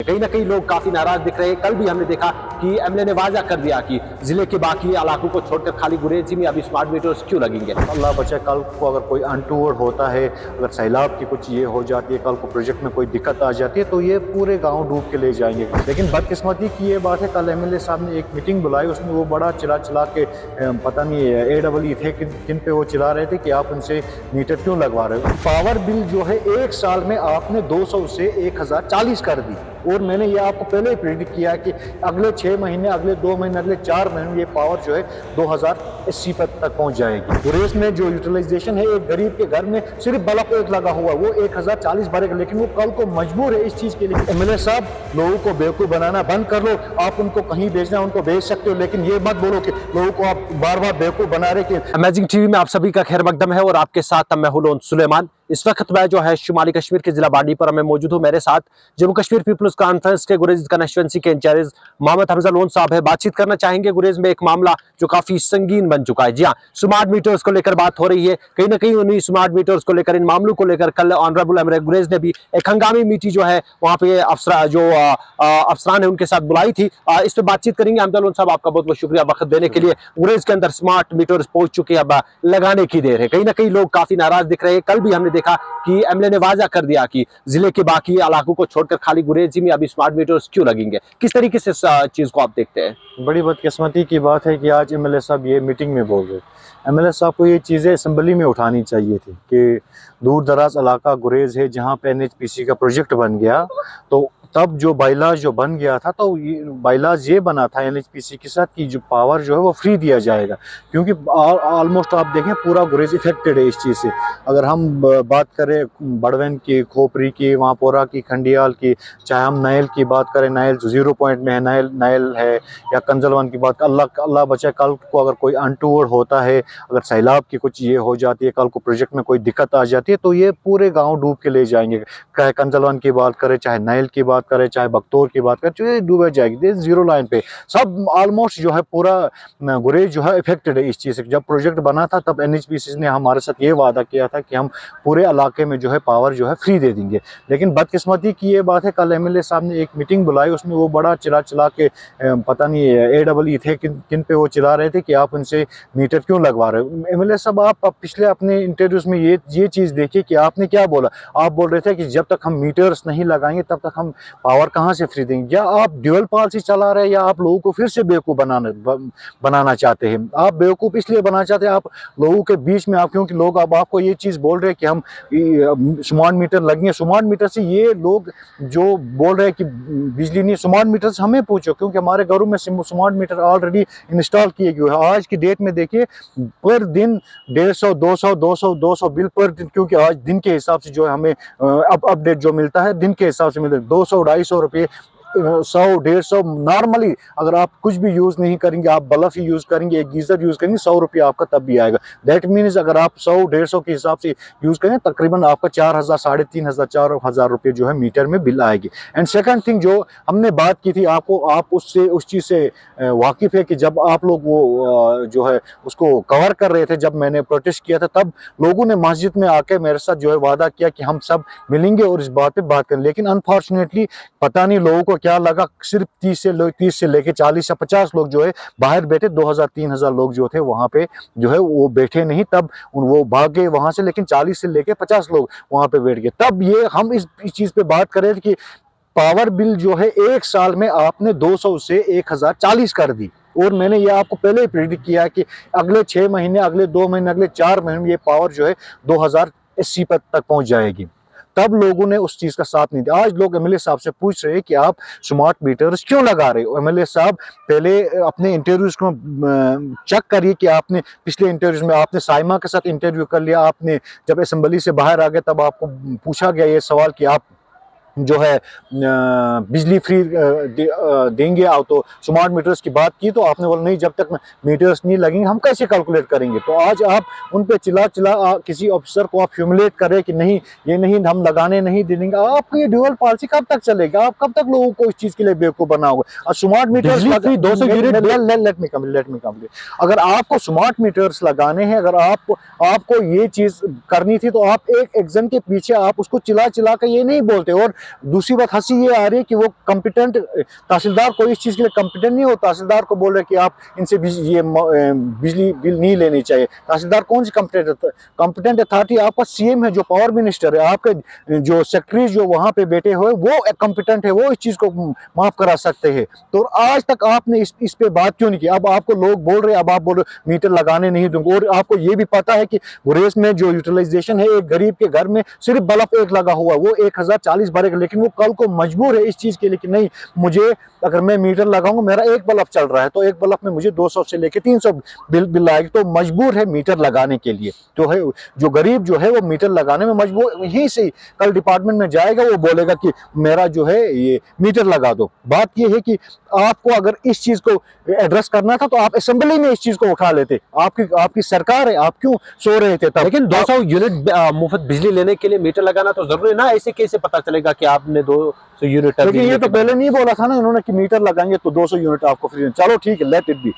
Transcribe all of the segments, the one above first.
कहीं ना कहीं लोग काफी नाराज दिख रहे हैं। कल भी हमने देखा कि एमएलए ने वाजा कर दिया कि जिले के बाकी इलाकों को छोड़कर खाली गुरेज में अभी स्मार्ट मीटर्स क्यों लगेंगे। अल्लाह बचाए, कल को अगर कोई अनटूवर्ड होता है, अगर सैलाब की कुछ ये हो जाती है, कल को प्रोजेक्ट में कोई दिक्कत आ जाती है तो ये पूरे गांव डूब के ले जाएंगे। लेकिन बदकिस्मती की ये बात है, कल एमएलए साहब ने एक मीटिंग बुलाई, उसमें वो बड़ा चिल्ला के पता नहीं AEE थे किन पे वो चिल्ला रहे थे कि आप उनसे मीटर क्यों लगवा रहे हो। पावर बिल जो है एक साल में आपने 200 से 1040 कर दी, और मैंने ये आपको पहले ही प्रेडिक्ट किया कि अगले 6 महीने, अगले 2 महीने, अगले 4 महीने ये पावर जो है 2080 तक पहुंच जाएगी। गुरेज में जो यूटिलाइजेशन है, एक गरीब के घर में सिर्फ बल्ब एक लगा हुआ, वो 1040 भरेगा, लेकिन वो कल को मजबूर है इस चीज के लिए। एमएलए साहब, लोगों को बेवकूफ बनाना बंद कर लो। आप उनको कहीं भेजना, उनको भेज सकते हो, लेकिन ये मत बोलो कि लोगों को आप बार बार बेवकूफ बना रहे। कि अमेजिंग टीवी में आप सभी का खैर मकदम है और आपके साथ मैं हूं लोन सुलेमान। इस वक्त मैं जो है शुमाली कश्मीर के जिला बाडी पर मैं मौजूद हूं। मेरे साथ जम्मू कश्मीर पीपल्स कॉन्फ्रेंस के गुरेज कंस्टिट्यूएंसी के इंचार्ज मोहम्मद हमजा लोन साहब है। बातचीत करना चाहेंगे गुरेज में एक मामला जो काफी संगीन बन चुका है। जी हाँ, स्मार्ट मीटर्स को लेकर बात हो रही है। कहीं ना कहीं उन्हीं स्मार्ट मीटर्स को लेकर, इन मामलों को लेकर कल ऑनरेबल एमएलए गुरेज ने भी एक हंगामी मीटिंग जो है वहां पे अफसरान है उनके साथ बुलाई थी। इस पर बातचीत करेंगे। हमजा लोन साहब, आपका बहुत बहुत शुक्रिया वक्त देने के लिए। गुरेज के अंदर स्मार्ट मीटर्स पहुंच चुके हैं, अब लगाने की देर है। कहीं ना कहीं लोग काफी नाराज दिख रहे हैं। कल भी हमने देखा कि एमएलए ने वाजा कर दिया कि जिले के बाकी इलाकों को छोड़कर खाली गुरेज में अभी स्मार्ट मीटर्स क्यों लगेंगे। किस तरीके से इस चीज को आप देखते हैं? बड़ी बदकिस्मती की बात है कि आज एमएलए साहब ये मीटिंग में बोल रहे। एमएलए साहब को ये चीज़ें असेंबली में उठानी चाहिए थी कि दूर दराज इलाका गुरेज है, जहाँ पे NHPC का प्रोजेक्ट बन गया, तो तब जो बाइलाज जो बन गया था, तो बाइलाज ये बना था NHPC के साथ कि जो पावर जो है वो फ्री दिया जाएगा, क्योंकि ऑलमोस्ट आप देखें पूरा गुरेज इफेक्टेड है इस चीज़ से। अगर हम बात करें बड़वन की, खोपरी की, वहाँपोरा की, खंडियाल की, चाहे हम नायल की बात करें, नायल जो 0 पॉइंट में है, नायल है, या कंजलवन की बात, अल्लाह बचाए, कल को अगर कोई अनटूवर्ड होता है, अगर सैलाब की कुछ ये हो जाती है, कल को प्रोजेक्ट में कोई दिक्कत आ जाती है तो ये पूरे गाँव डूब के ले जाएंगे। चाहे कंजलवन की बात करें, चाहे नायल की बात करें, चाहे बख्तौर की बात करें, तो ये डूबे जाएगी। जीरो लाइन पे सब ऑलमोस्ट जो है पूरा गुरेज जो है इफेक्टेड है इस चीज़ से। जब प्रोजेक्ट बना था तब NHPC ने हमारे साथ ये वादा किया था कि हम पूरे इलाके में जो है पावर जो है फ्री दे देंगे। लेकिन बदकिस्मती की ये बात है, कल एमएलए साहब ने एक मीटिंग बुलाई, उसमें वो बड़ा चिल्ला के पता नहीं AEE थे किन पे वो चिल्ला रहे थे कि आप उनसे मीटर क्यों लगवा रहे हो। एमएलए साहब, आप पिछले अपने इंटरव्यूज में ये चीज़ देखिए कि आपने क्या बोला। आप बोल रहे थे कि जब तक हम मीटर्स नहीं लगाएंगे तब तक हम पावर कहाँ से फ्री देंगे। या आप ड्यूअल पॉलिसी चला रहे हैं, या आप लोगों को फिर से बेवकूफ़ बनाना चाहते हैं। आप बेवकूफ़ इसलिए बनाना चाहते हैं, आप लोगों के बीच में आप, क्योंकि लोग अब आपको ये चीज़ बोल रहे हैं कि हम स्मार्ट मीटर लगेंगे। स्मार्ट मीटर से ये लोग जो बोल रहे हैं कि बिजली नहीं, स्मार्ट मीटर से हमें पूछो, क्योंकि हमारे घरों में स्मार्ट मीटर ऑलरेडी इंस्टॉल किए गए हैं। आज की डेट में देखिए, पर दिन 150, 200 बिल पर दिन, क्योंकि आज दिन के हिसाब से जो है हमें अपडेट जो मिलता है दिन के हिसाब से मिलता है। 200, 250 रुपये, 100, 150 नॉर्मली अगर आप कुछ भी यूज़ नहीं करेंगे, आप बल्ब ही यूज़ करेंगे, एक गीज़र यूज़ करेंगे, 100 रुपये आपका तब भी आएगा। दैट मीन्स अगर आप 100, 150 के हिसाब से यूज़ करें, तकरीबन आपका 4000, 3500, 4000 रुपये जो है मीटर में बिल आएगी। एंड सेकंड थिंग जो हमने बात की थी, आप उससे उस चीज़ से वाकिफ़ है कि जब आप लोग वो जो है उसको कवर कर रहे थे, जब मैंने प्रोटेस्ट किया था, तब लोगों ने मस्जिद में आके मेरे साथ जो है वादा किया कि हम सब मिलेंगे और इस बात पे बात करें। लेकिन अनफॉर्चुनेटली पता नहीं लोगों को क्या लगा, सिर्फ 30 से लेके 40 या 50 लोग जो है बाहर बैठे, 2000-3000 लोग जो थे वहां पे जो है वो बैठे नहीं। तब वो भाग गए वहां से, लेकिन 40 से लेके 50 लोग वहां पे बैठ गए। तब ये हम इस चीज पे बात कर रहे थे कि पावर बिल जो है एक साल में आपने 200 से 1040 कर दी, और मैंने ये आपको पहले ही प्रेडिक्ट किया है कि अगले 6 महीने, अगले 2 महीने, अगले 4 महीने में ये पावर जो है 2080 तक पहुंच जाएगी। तब लोगों ने उस चीज का साथ नहीं दिया। आज लोग एमएलए साहब से पूछ रहे हैं कि आप स्मार्ट मीटर्स क्यों लगा रहे हो। एमएलए साहब, पहले अपने इंटरव्यूज को चेक करिए कि आपने पिछले इंटरव्यूज में आपने साइमा के साथ इंटरव्यू कर लिया, आपने जब असेंबली से बाहर आ गए तब आपको पूछा गया ये सवाल कि आप जो है बिजली फ्री देंगे आओ, तो स्मार्ट मीटर्स की बात की तो आपने बोला नहीं, जब तक मीटर्स नहीं लगेंगे हम कैसे कैलकुलेट करेंगे। तो आज आप उन पे चिल्ला किसी ऑफिसर को आप ह्यूमिलेट करें कि नहीं, ये नहीं, हम लगाने नहीं देंगे। आपकी ये ड्यूअल पॉलिसी कब तक चलेगा? आप कब तक लोगों को इस चीज के लिए बेवकूफ बनाओगे? और smart meters let me complete. अगर आपको स्मार्ट मीटर्स लगाने हैं, अगर आपको ये चीज करनी थी, तो आप एक एग्जाम के पीछे आप उसको चिल्ला के ये नहीं बोलते। और दूसरी बात हंसी ये आ रही है कि वो कॉम्पिटेंट तहसीलदार कोई इस चीज़ के लिए कॉम्पिटेंट नहीं हो। तहसीलदार को बोल रहे कि आप इनसे बिजली बिल नहीं लेनी चाहिए। तहसीलदार कौन सी कॉम्पिटेंट अथॉरिटी? आपका सीएम है जो पावर मिनिस्टर है, आपके जो सेक्रेटरी जो वहाँ पे बैठे हुए वो कॉम्पिटेंट है, वो इस चीज़ को माफ करा सकते हैं। तो आज तक आपने इस पे बात क्यों नहीं की? अब आपको लोग बोल रहे, अब आप बोल रहे मीटर लगाने नहीं दूंगे। और आपको ये भी पता है कि गुरेज में जो यूटिलाइजेशन है, एक गरीब के घर में सिर्फ बल्ब एक लगा हुआ, वो 1040 भरेगा, लेकिन वो कल को मजबूर है इस चीज के लिए कि नहीं, मुझे अगर मैं मीटर लगाऊंगा, मेरा एक बल्ब चल रहा है तो एक बल्ब में मुझे 200 से लेके 300 बिल आएगी, तो मजबूर है मीटर लगाने के लिए। तो है जो गरीब जो है वो मीटर लगाने में मजबूर, यहीं से कल डिपार्टमेंट में जाएगा, वो बोलेगा कि मेरा जो है ये मीटर लगा दो। बात ये है कि आपको अगर इस चीज को एड्रेस करना था तो आप असेंबली में इस चीज को उठा लेते। आपकी सरकार है, आप क्यों सो रहे थे तब? लेकिन 200 यूनिट मुफ्त बिजली लेने के लिए मीटर लगाना तो जरूरी ना, ऐसे कैसे पता चलेगा कि आपने 200 यूनिट? लेकिन ये तो पहले नहीं बोला था ना इन्होंने कि मीटर लगाएंगे तो 200 यूनिट आपको फ्री। चलो ठीक है, लेट इट बी।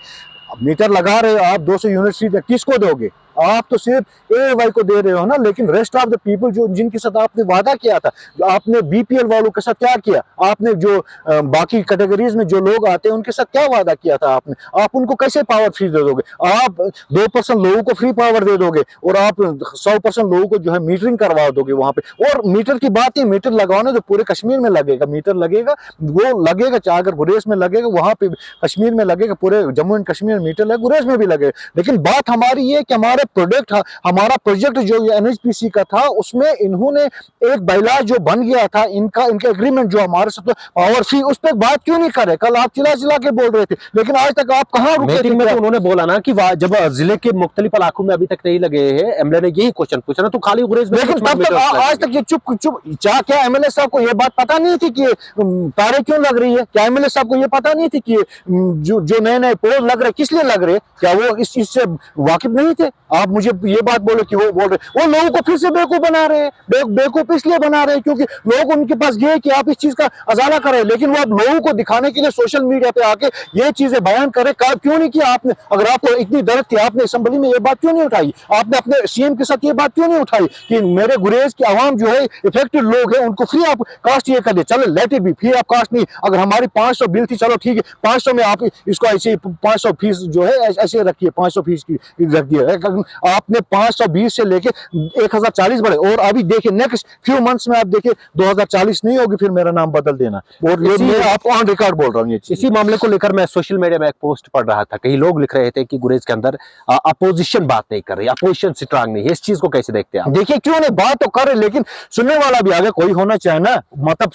मीटर लगा रहे हो आप, 200 यूनिट फ्री किसको दोगे? आप तो सिर्फ एवाई को दे रहे हो ना, लेकिन रेस्ट ऑफ द पीपल जो जिनके साथ आपने वादा किया था, जो आपने बीपीएल वालों के साथ क्या किया आपने, जो बाकी कैटेगरीज में जो लोग आते हैं उनके साथ क्या वादा किया था आपने? आप उनको कैसे पावर फ्री दे दोगे? आप 2% लोगों को फ्री पावर दे दोगे और आप 100% लोगों को जो है मीटरिंग करवा दोगे वहां पे। और मीटर की बात है, मीटर लगवाना जो पूरे कश्मीर में लगेगा, मीटर लगेगा, वो लगेगा चाहे अगर गुरेज में लगेगा, वहां पे कश्मीर में लगेगा, पूरे जम्मू एंड कश्मीर में मीटर लगेगा, गुरेज में भी लगेगा। लेकिन बात हमारी ये कि हमारा प्रोजेक्ट जो एनएचपीसी का था, उसमें इन्होंने एक बैला जो बन गया था इनके एग्रीमेंट जो हमारे साथ पावर फ्री, उस पर बात क्यों नहीं करे? कल आप चिल्ला चिल्ला के बोल रहे थे, लेकिन आज तक आप कहाँ रुके थे? मीटिंग में तो उन्होंने बोला ना कि जब जिले के मुख्तलिफ इलाकों में अभी तक नहीं लगे हैं, एमएलए ने यही क्वेश्चन पूछा ना, तो खाली गुरेज में। लेकिन तब तक आज तक ये चुप क्या एमएलए साहब को ये बात पता नहीं थी कि तारे क्यों लग रही है? क्या एमएलए साहब को ये पता नहीं थी कि जो नए नए पोल लग रहे किस लिए लग रहे? क्या वो इस चीज से वाकिफ नहीं थे? आप मुझे ये बात बोले कि वो बोल रहे, वो लोगों को फिर से बेवकूफ बना रहे हैं। बेवकूफ इसलिए बना रहे हैं क्योंकि लोग उनके पास गए कि आप इस चीज का अजाला करें, लेकिन वो आप लोगों को दिखाने के लिए सोशल मीडिया पे आके ये चीजें बयान करें। क्यों नहीं किया आपने? अगर आपको इतनी दर्द थी, आपने असेंबली में ये बात क्यों नहीं उठाई? आपने अपने सीएम के साथ ये बात क्यों नहीं उठाई कि मेरे गुरेज की आवाम जो है, इफेक्टेड लोग हैं, उनको फ्री आप कास्ट ये कर दे? चलो लेट इट बी, फ्री आप कास्ट नहीं। अगर हमारी 500 बिल थी, चलो ठीक है, 500 में आप इसको ऐसे 500 फीस जो है ऐसे रखिए, 500 फीस की रख दिया। आपने 520 से लेके 1040 बढ़े, और अभी देखिए नेक्स्ट फ्यू मंथ्स में आप देखिए 2040 नहीं होगी, फिर मेरा नाम बदल देना। और ये मैं आपको ऑन रिकॉर्ड बोल रहा हूँ। इसी मामले को लेकर मैं सोशल मीडिया में एक पोस्ट पढ़ रहा था, कई लोग लिख रहे थे कि गुरेज के अंदर अपोजिशन बात नहीं कर रही, अपोजिशन स्ट्रांग नहीं है। इस चीज को कैसे देखते हैं आप? देखिए क्यों नहीं, बात तो कर रहे, लेकिन सुनने वाला भी आगे कोई होना चाहिए ना। मतलब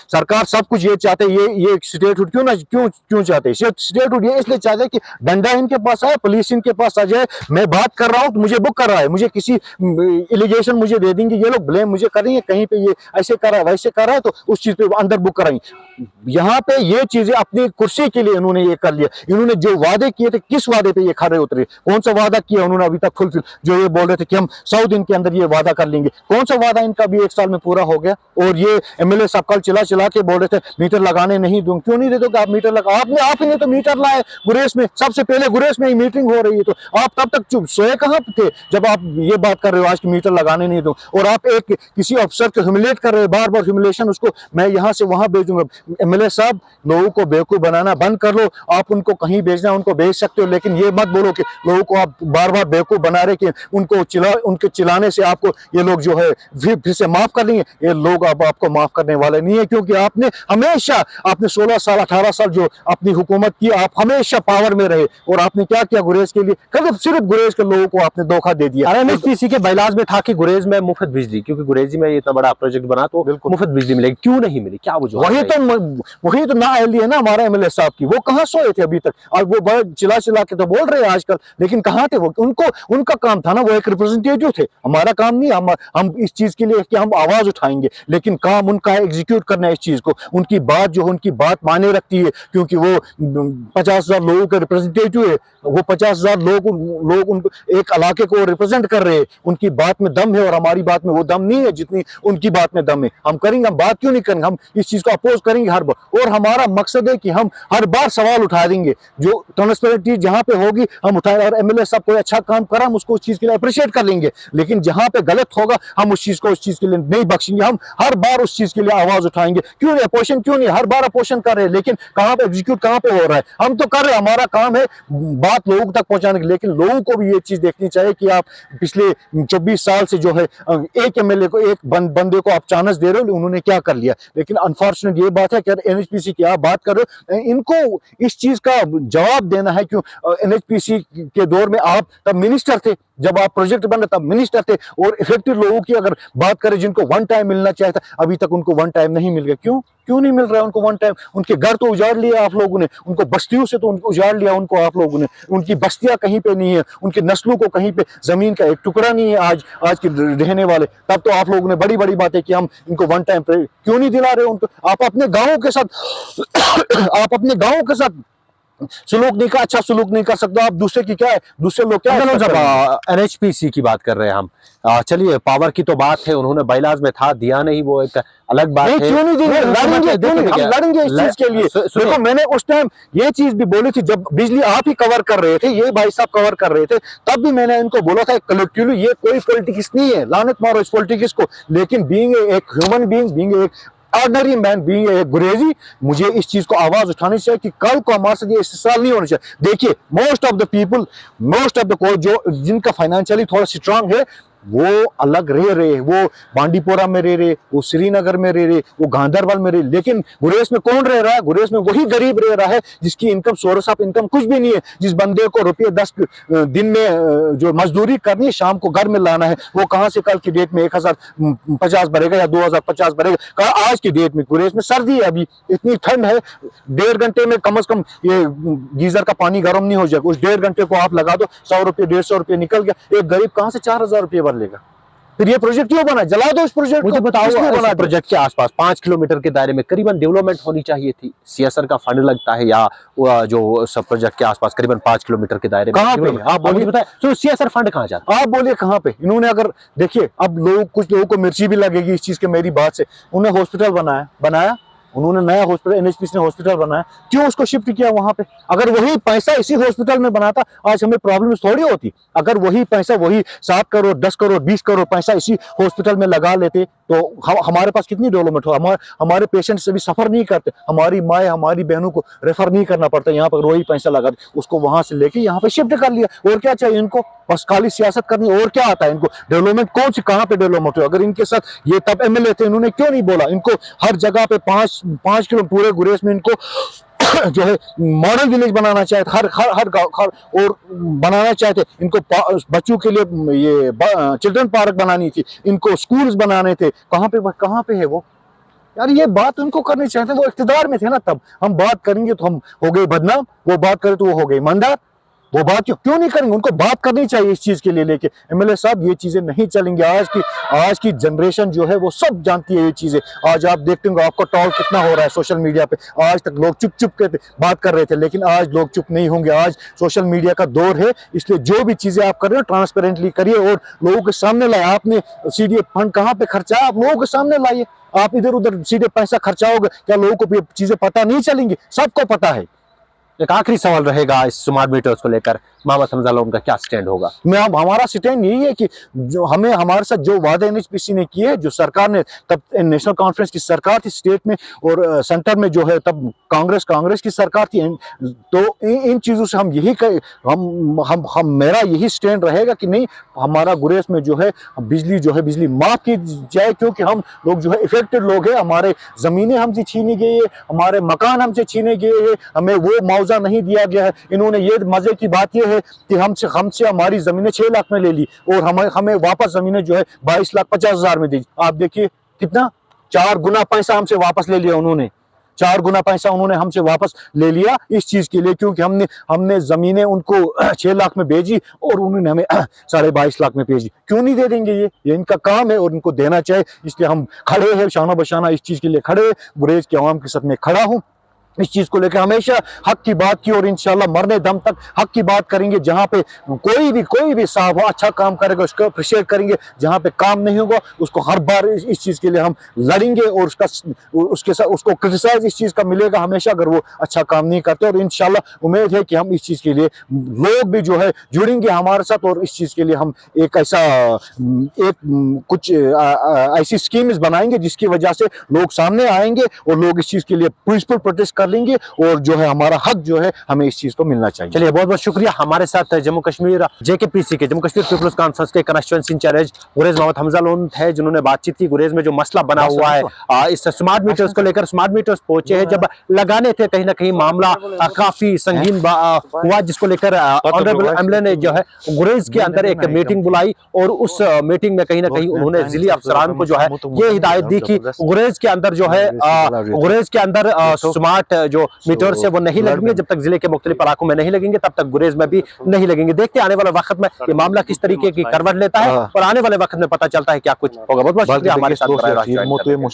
सरकार सब कुछ ये चाहते, ये स्टेटहुड क्यों चाहते? स्टेटहुड ये इसलिए चाहते कि डंडा इनके पास आए, पुलिस इनके पास आ जाए, मैं बात कर रहा हूँ तो मुझे बुक कर रहा है, मुझे किसी एलिगेशन मुझे दे देंगे, ये लोग ब्लेम मुझे करेंगे, कहीं पे ये ऐसे कर रहा है वैसे कर रहा है, तो उस चीज पे अंदर बुक कराएंगे। यहाँ पे ये चीजें अपनी कुर्सी के लिए इन्होंने ये कर लिया। इन्होंने जो वादे किए थे, किस वादे पे ये खड़े उतरे? कौन सा वादा किया उन्होंने अभी तक फुलफिल? जो ये बोल रहे थे कि हम 100 दिन के अंदर ये वादा कर लेंगे, कौन सा वादा इनका भी 1 साल में पूरा हो गया? और ये एमएलए साहब कल चिल्ला के बोल रहे थे मीटर लगाने नहीं दूंगा। क्यों नहीं दे दोगे आप मीटर लगा? आप ही ने तो मीटर लाए गुरेज में, सबसे पहले गुरेज में ही मीटिंग हो रही है, तो आप तब तक चुप सोए कहाँ थे जब आप ये बात कर रहे हो आज की मीटर लगाने नहीं दो? और आप एक किसी अफसर को ह्यूमिलेट कर रहे हो, बार बार ह्यूमिलेशन, उसको मैं यहाँ से वहां भेजूंगा। एमएलए साहब, लोगों को बेवकूफ बनाना बंद कर लो। आप उनको कहीं भेजना उनको भेज सकते हो, लेकिन ये मत बोलो कि लोगों को आप बार बार बेवकूफ बना रहे कि उनके चिल्लाने से आपको ये लोग जो है फिर से माफ कर लेंगे। ये लोग अब आपको माफ करने वाले नहीं है, क्योंकि आपने 16 साल 18 साल जो अपनी हुकूमत की, आप हमेशा पावर में रहे, और आपने क्या किया गुरेज के लिए? सिर्फ गुरेज के लोगों को आपने धोखा दे दिया। एनएचपीसी के बैलाज में था कि गुरेज में मुफ्त बिजली, क्योंकि गुरेजी में इतना बड़ा प्रोजेक्ट बना तो मुफ्त बिजली मिलेगी, क्यों नहीं मिली? क्या वही तो ना है ना हमारे एमएलए साहब की। वो कहाँ सोए थे अभी तक? और वो बड़े चिल्ला के तो बोल रहे हैं आजकल, लेकिन कहाँ थे वो? उनका काम था ना, वो एक रिप्रेजेंटेटिव थे। हमारा काम नहीं, हम इस चीज के लिए कि हम आवाज उठाएंगे, लेकिन काम उनका है एग्जीक्यूट करना है इस चीज को। उनकी बात माने रखती है, क्योंकि वो 50,000 लोगों के रिप्रेजेंटेटिव है। वो 50,000 लोगों लोग उनको एक इलाके को रिप्रेजेंट कर रहे हैं, उनकी बात में दम है और हमारी बात में वो दम नहीं है जितनी उनकी बात में दम है। हम करेंगे, हम बात क्यों नहीं करेंगे, हम इस चीज को अपोज करेंगे हर बार। और हमारा मकसद है कि हम हर बार सवाल उठा देंगे, जो ट्रांसपेरेंटी जहां पे होगी हम उठाए। और एमएलए साहब कोई अच्छा काम करा, हम उसको उस चीज के लिए अप्रिशिएट कर लेंगे, लेकिन जहां पे गलत होगा हम उस चीज के लिए नहीं बख्शेंगे। हम हर बार उस चीज के लिए आवाज उठाएंगे। क्यों नहीं अपोजिशन, क्यों नहीं हर बार अपोजिशन कर रहे हैं, लेकिन कहां पे एग्जीक्यूट कहां पे हो रहा है? हम तो कर रहे हैं, हमारा काम है बात लोगों तक पहुंचाने की, लेकिन लोगों को भी ये चीज देखनी चाहिए कि आप पिछले 24 साल से जो है एक एमएलए को, एक बंदे को आप चांस दे रहे हो, उन्होंने क्या कर लिया। लेकिन अनफॉर्चुनेट ये बात है कि एनएचपीसी की आप बात कर रहे हो, इनको इस चीज का जवाब देना है। क्यों एनएचपीसी के दौर में आप तब मिनिस्टर थे, जब आप प्रोजेक्ट बन रहे तब मिनिस्टर थे, और इफेक्टिव लोगों की अगर बात करें जिनको वन टाइम मिलना चाहिए था, अभी तक उनको वन टाइम नहीं मिल गया। क्यों क्यों नहीं मिल रहा है उनको वन टाइम? उनके घर तो उजाड़ लिए आप लोगों ने, उनको बस्तियों से तो उनको उजाड़ लिया उनको आप लोगों ने, उनकी बस्तियां कहीं पे नहीं है, उनकी नस्लों को कहीं पे जमीन का एक टुकड़ा नहीं है आज के रहने वाले। तब तो आप लोगों ने बड़ी बड़ी बातें की, हम इनको वन टाइम क्यों नहीं दिला रहे उनको? आप अपने गाँव के साथ आप अपने गाँव के साथ सुलूक नहीं का, अच्छा सुलूक नहीं कर सकते आप, दूसरे की क्या है, दूसरे लोग क्या है? जब एनएचपीसी की बात कर रहे हैं हम, चलिए पावर की तो बात है, उन्होंने बाइलाज में था, दिया नहीं, वो एक अलग बात है। क्यों नहीं देंगे? लड़ेंगे, क्यों नहीं? हम लड़ेंगे इस चीज के लिए। देखो मैंने उस टाइम ये चीज भी बोली थी, जब बिजली आप ही कवर कर रहे थे, ये भाई साहब कवर कर रहे थे, तब भी मैंने इनको बोला था कलेक्टिवली, ये कोई पॉलिटिक्स नहीं है, लानत मारो इस पॉलिटिक्स को। लेकिन बीइंग एक ह्यूमन बीइंग, बीइंग एक ऑर्डिनरी मैन, बीइंग एक गुरेजी, मुझे इस चीज को आवाज उठानी चाहिए कि कल को हमारे साथ ये इस्तेसाल नहीं होना चाहिए। देखिए most of the people, most of the कोई जो जिनका फाइनेंशियली थोड़ा स्ट्रांग है, वो अलग रह रहे, वो बांडीपोरा में रह रहे, वो श्रीनगर में रह रहे, वो गांधरबल में रह रहे। लेकिन गुरेज में कौन रह रहा है? गुरेज में वही गरीब रह रहा है जिसकी इनकम सोर्स ऑफ इनकम कुछ भी नहीं है, जिस बंदे को रुपये 10 दिन में जो मजदूरी करनी है, शाम को घर में लाना है, वो कहां से कल की डेट में 1050 भरेगा या 2050 भरेगा? आज की डेट में गुरेज में सर्दी है, अभी इतनी ठंड है, 1.5 घंटे में कम से कम ये गीजर का पानी गर्म नहीं हो जाएगा। उस 1.5 घंटे को आप लगा दो, 100 रुपये 150 रुपये निकल गया। एक गरीब कहां से 4000 रुपये भर लेगा? फिर ये प्रोजेक्ट क्यों बना? जला दो इस प्रोजेक्ट को। मुझे बताओ, बना प्रोजेक्ट के आसपास 5 किलोमीटर के दायरे में करीबन डेवलपमेंट होनी चाहिए थी, सीएसआर का फंड लगता है, या जो सब प्रोजेक्ट के आसपास करीबन 5 किलोमीटर के दायरे में कहां पे? आप बोलिए, बताए तो सीएसआर फंड कहां जाता है? आप बोलिए कहां पे? इन्होंने अगर देखिए, अब लोग, कुछ लोगों को मिर्ची भी लगेगी इस चीज के मेरी बात से, उन्होंने हॉस्पिटल बनाया, उन्होंने नया हॉस्पिटल, एनएचपीसी ने हॉस्पिटल बनाया, क्यों उसको शिफ्ट किया वहां पे? अगर वही पैसा इसी हॉस्पिटल में बनाता, आज हमें प्रॉब्लम थोड़ी होती। अगर वही पैसा, वही 7 करोड़ 10 करोड़ 20 करोड़ पैसा इसी हॉस्पिटल में लगा लेते, तो हमारे पास कितनी डेवलपमेंट हो, हमारे पेशेंट से भी सफर नहीं करते, हमारी माए हमारी बहनों को रेफर नहीं करना पड़ता, यहाँ पर वही पैसा लगा उसको वहां से लेके यहाँ पे शिफ्ट कर लिया। और क्या चाहिए इनको? बस खाली सियासत करनी, और क्या आता है इनको? डेवलपमेंट कौन सी, कहाँ पे डेवलपमेंट हो? अगर इनके साथ ये तब एमएलए थे, इन्होंने क्यों नहीं बोला? इनको हर जगह पे 5 किलो पूरे गुरेज में इनको जो है मॉडल विलेज बनाना चाहते, हर गाँव और बनाना चाहते, इनको बच्चों के लिए ये चिल्ड्रन पार्क बनानी थी, इनको स्कूल्स बनाने थे। कहाँ पे है वो? यार ये बात उनको करनी चाहिए, वो इख्तिदार में थे ना तब। हम बात करेंगे तो हम हो गए बदनाम, वो बात करें तो वो हो गए ईमानदार। वो बात क्यों नहीं करेंगे? उनको बात करनी चाहिए इस चीज के लिए लेके। एमएलए साहब ये चीजें नहीं चलेंगी। आज की जनरेशन जो है वो सब जानती है ये चीजें। आज आप देखते होंगे आपको टॉल कितना हो रहा है सोशल मीडिया पे। आज तक लोग चुप चुप के बात कर रहे थे, लेकिन आज लोग चुप नहीं होंगे। आज सोशल मीडिया का दौर है, इसलिए जो भी चीजें आप कर रहे हो ट्रांसपेरेंटली करिए और लोगों के सामने लाए। आपने सीडीए फंड कहाँ पे खर्चा, आप लोगों के सामने लाइए। आप इधर उधर सीधे पैसा खर्चाओगे, क्या लोगों को चीजें पता नहीं चलेंगी? सबको पता है। एक आखिरी सवाल रहेगा इस स्मार्ट मीटर्स को लेकर, मोहम्मद हमजा लोन का क्या स्टैंड होगा? हमारा स्टैंड यही है कि जो हमारे साथ जो वादे एनएचपीसी ने किए, जो सरकार ने, तब नेशनल कॉन्फ्रेंस की सरकार थी स्टेट में और सेंटर में जो है तब कांग्रेस की सरकार थी, तो इन चीजों से हम यही हम मेरा यही स्टैंड रहेगा कि नहीं, हमारा गुरेज में जो है बिजली माफ की जाए, क्योंकि हम लोग जो है इफेक्टेड लोग हैं। हमारे जमीनें हमसे छीनी गई है, हमारे मकान हमसे छीने गए हैं, हमें वो मुआवजा नहीं दिया गया है। इन्होंने ये मजे की बात ये है कि हमसे हमारी जमीनें 6 लाख में ले ली और हमें वापस जमीनें जो है 22,50,000 में दी। आप देखिए कितना, 4 गुना पैसा हमसे वापस ले लिया उन्होंने। 4 गुना पैसा उन्होंने हमसे वापस ले लिया इस चीज के लिए, क्योंकि हमने जमीनें उनको 6 लाख में भेजी और उन्होंने हमें 22.5 लाख में भेजी। क्यों नहीं दे देंगे? ये इनका काम है और इनको देना चाहिए। इसलिए हम खड़े हैं, शाना बशाना इस चीज के लिए खड़े हैं। गुरेज की आवाम के साथ में खड़ा हूँ। इस चीज को लेकर हमेशा हक की बात की और इंशाल्लाह मरने दम तक हक की बात करेंगे। जहां पे कोई भी साहब हो अच्छा काम करेगा उसको अप्रिशिएट करेंगे, जहां पे काम नहीं होगा उसको हर बार इस चीज के लिए हम लड़ेंगे और उसके साथ उसको क्रिटिसाइज इस चीज का मिलेगा हमेशा अगर वो अच्छा काम नहीं करते। और इंशाल्लाह उम्मीद है कि हम इस चीज के लिए लोग भी जो है जुड़ेंगे हमारे साथ और इस चीज के लिए हम एक ऐसा कुछ ऐसी स्कीम्स बनाएंगे जिसकी वजह से लोग सामने आएंगे और लोग इस चीज के लिए पीसफुल प्रोटेस्ट कर लेंगे और जो है हमारा हक जो है हमें इस चीज को मिलना चाहिए। चलिए बहुत बहुत शुक्रिया। हमारे साथ जम्मू कश्मीर JKPC के जम्मू कश्मीर पीपल्स कॉन्फ्रेंस के कंस्टिट्यूएंसी इंचार्ज गुरेज मोहम्मद हमजा लोन है जिन्होंने बातचीत की। गुरेज में जो मसला बना हुआ है इस स्मार्ट मीटर्स को लेकर, स्मार्ट मीटर्स पहुंचे हैं जब लगाने थे कहीं ना कहीं मामला काफी संगीन हुआ जिसको लेकर ऑनरेबल एमएलए ने जो है गुरेज के अंदर एक मीटिंग बुलाई और उस मीटिंग में कहीं ना कहीं उन्होंने जिले अफसरान को जो है ये हिदायत दी कि गुरेज के अंदर जो है गुरेज के अंदर स्मार्ट जो मीटर्स है वो नहीं लगेंगे। जब तक जिले के मुख्तलिफ इलाकों में नहीं लगेंगे तब तक गुरेज में भी नहीं लगेंगे। देखते आने वाले वक्त में ये मामला किस तरीके की करवट लेता है और आने वाले वक्त में पता चलता है क्या कुछ होगा। बहुत बहुत शुक्रिया हमारे साथ।